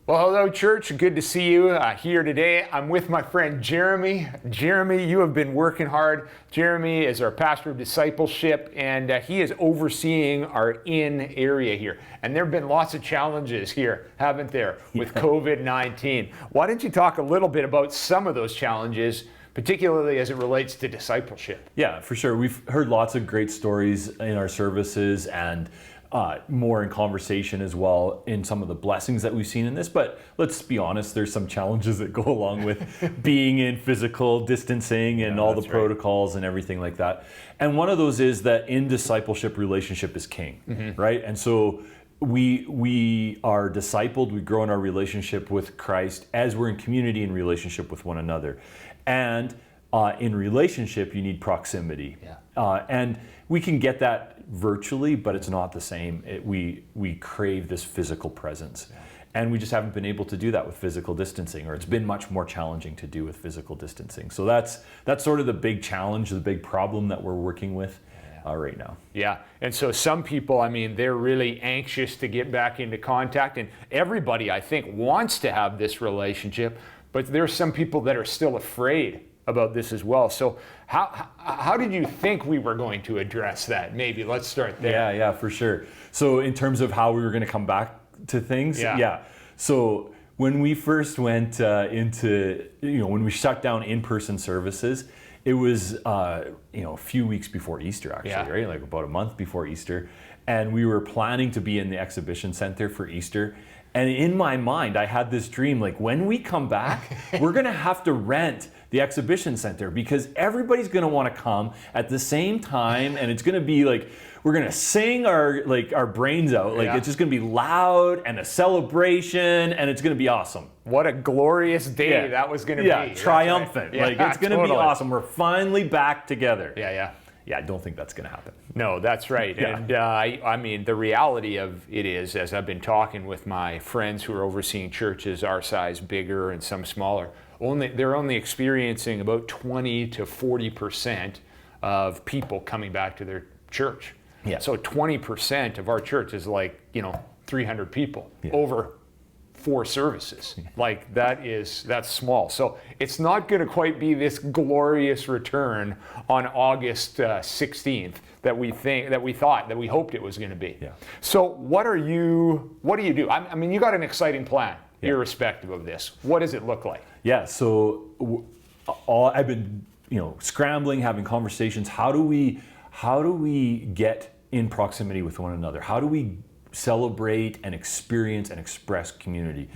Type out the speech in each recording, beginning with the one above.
Well, hello, church. Good to see you here today. I'm with my friend Jeremy. Jeremy, you have been working hard. Jeremy is our pastor of discipleship, and he is overseeing our in area here. And there have been lots of challenges here, haven't there, with COVID-19. Why don't you talk a little bit about some of those challenges, particularly as it relates to discipleship? Yeah, for sure. We've heard lots of great stories in our services and more in conversation as well in some of the blessings that we've seen in this. But let's be honest, there's some challenges that go along with being in physical distancing and all the protocols and everything like that. And one of those is that in discipleship, relationship is king, right? And so we are discipled, we grow in our relationship with Christ as we're in community and relationship with one another. And in relationship, you need proximity. And we can get that virtually, but it's not the same. We crave this physical presence. And we just haven't been able to do that with physical distancing, or it's been much more challenging to do with physical distancing. So that's sort of the big challenge, the big problem that we're working with right now. Yeah, and so some people, I mean, they're really anxious to get back into contact, and everybody, I think, wants to have this relationship, but there's some people that are still afraid about this as well. So how did you think we were going to address that? Maybe let's start there. Yeah, for sure. So in terms of how we were going to come back to things, so when we first went when we shut down in-person services, it was a few weeks before Easter, actually, right? Like about a month before Easter, and we were planning to be in the exhibition center for Easter. And in my mind, I had this dream, like when we come back, we're gonna have to rent the exhibition center because everybody's gonna wanna come at the same time, and it's gonna be like, we're gonna sing our brains out. Like it's just gonna be loud and a celebration, and it's gonna be awesome. What a glorious day that was gonna be. Yeah, triumphant. Right. Like it's gonna be awesome. We're finally back together. Yeah, I don't think that's going to happen. No, that's right. And I mean, the reality of it is, as I've been talking with my friends who are overseeing churches our size, bigger and some smaller, they're only experiencing about 20 to 40% of people coming back to their church. So 20% of our church is like, 300 people over 4 services. Like that's small. So it's not going to quite be this glorious return on August 16th that we hoped it was going to be. So what do you do? I mean, you got an exciting plan irrespective of this. What does it look like? So I've been scrambling, having conversations. How do we get in proximity with one another? How do we celebrate and experience and express community?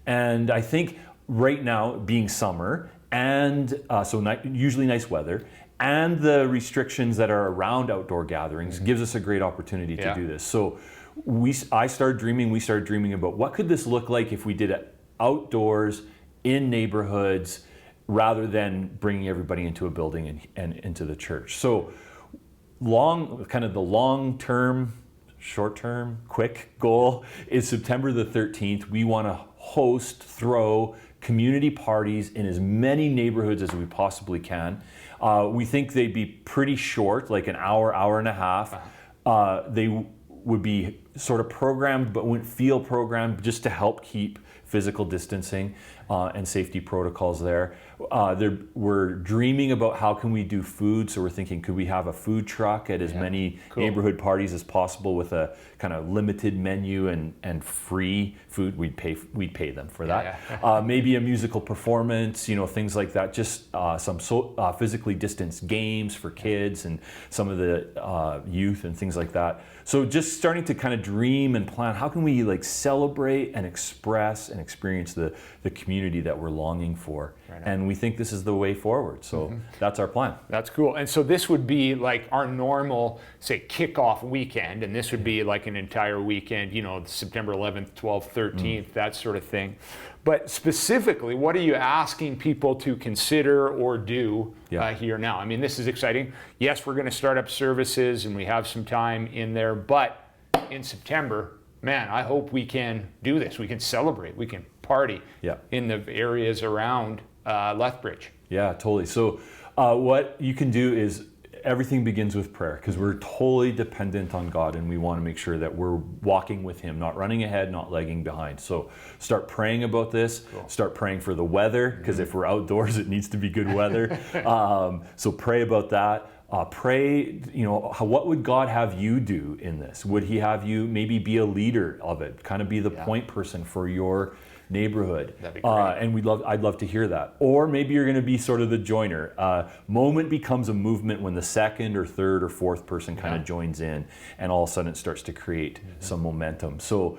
And I think right now, being summer and usually nice weather, and the restrictions that are around outdoor gatherings gives us a great opportunity to do this. So we started dreaming about what could this look like if we did it outdoors in neighborhoods rather than bringing everybody into a building and into the church. So the long-term, short-term, quick goal is September the 13th. We want to throw community parties in as many neighborhoods as we possibly can. We think they'd be pretty short, like an hour, hour and a half. They would be sort of programmed, but wouldn't feel programmed, just to help keep physical distancing and safety protocols there. We're dreaming about how can we do food, so we're thinking, could we have a food truck at as many neighborhood parties as possible with a kind of limited menu and free food? We'd pay them for that. Maybe a musical performance, things like that. Just some physically distanced games for kids and some of the youth and things like that. So just starting to kind of dream and plan, how can we celebrate and express and experience the community that we're longing for. And we think this is the way forward. So that's our plan. That's cool. And so this would be like our normal, say, kickoff weekend, and this would be like an entire weekend, September 11th, 12th, 13th, that sort of thing. But specifically, what are you asking people to consider or do here now? I mean, this is exciting. Yes, we're going to start up services and we have some time in there, but in September, man, I hope we can do this. We can celebrate. We can party in the areas around Lethbridge. Yeah, totally. So what you can do is everything begins with prayer, because we're totally dependent on God, and we want to make sure that we're walking with Him, not running ahead, not lagging behind. So start praying about this. Cool. Start praying for the weather, because if we're outdoors, it needs to be good weather. So pray about that. Pray, what would God have you do in this? Would He have you maybe be a leader of it, kind of be the point person for your neighborhood? That'd be great. And I'd love to hear that. Or maybe you're going to be sort of the joiner. Moment becomes a movement when the second or third or fourth person kind of joins in, and all of a sudden it starts to create some momentum. So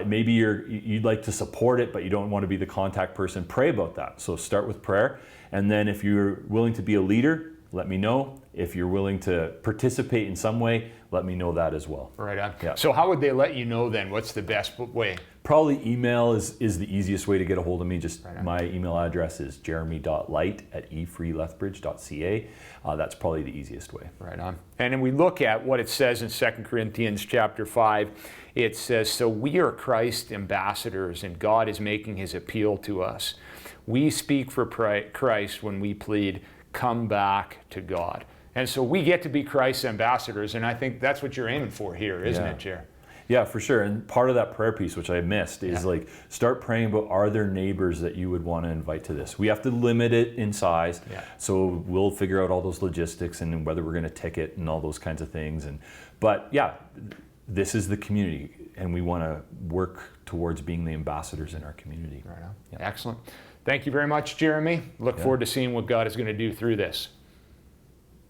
maybe you'd like to support it, but you don't want to be the contact person. Pray about that. So start with prayer, and then if you're willing to be a leader, let me know. If you're willing to participate in some way, let me know that as well. Right on. Yeah. So how would they let you know then? What's the best way? Probably email is the easiest way to get a hold of me. Just my email address is jeremy.light@efreelethbridge.ca. That's probably the easiest way. Right on. And then we look at what it says in 2 Corinthians chapter 5. It says, so we are Christ's ambassadors, and God is making His appeal to us. We speak for Christ when we plead, come back to God. And so we get to be Christ's ambassadors, and I think that's what you're aiming for here, isn't it, Jer? Yeah, for sure. And part of that prayer piece, which I missed, is like start praying about, are there neighbors that you would want to invite to this? We have to limit it in size. So we'll figure out all those logistics and whether we're going to ticket and all those kinds of things. But this is the community, and we want to work towards being the ambassadors in our community. Right on. Excellent. Thank you very much, Jeremy. Look forward to seeing what God is going to do through this.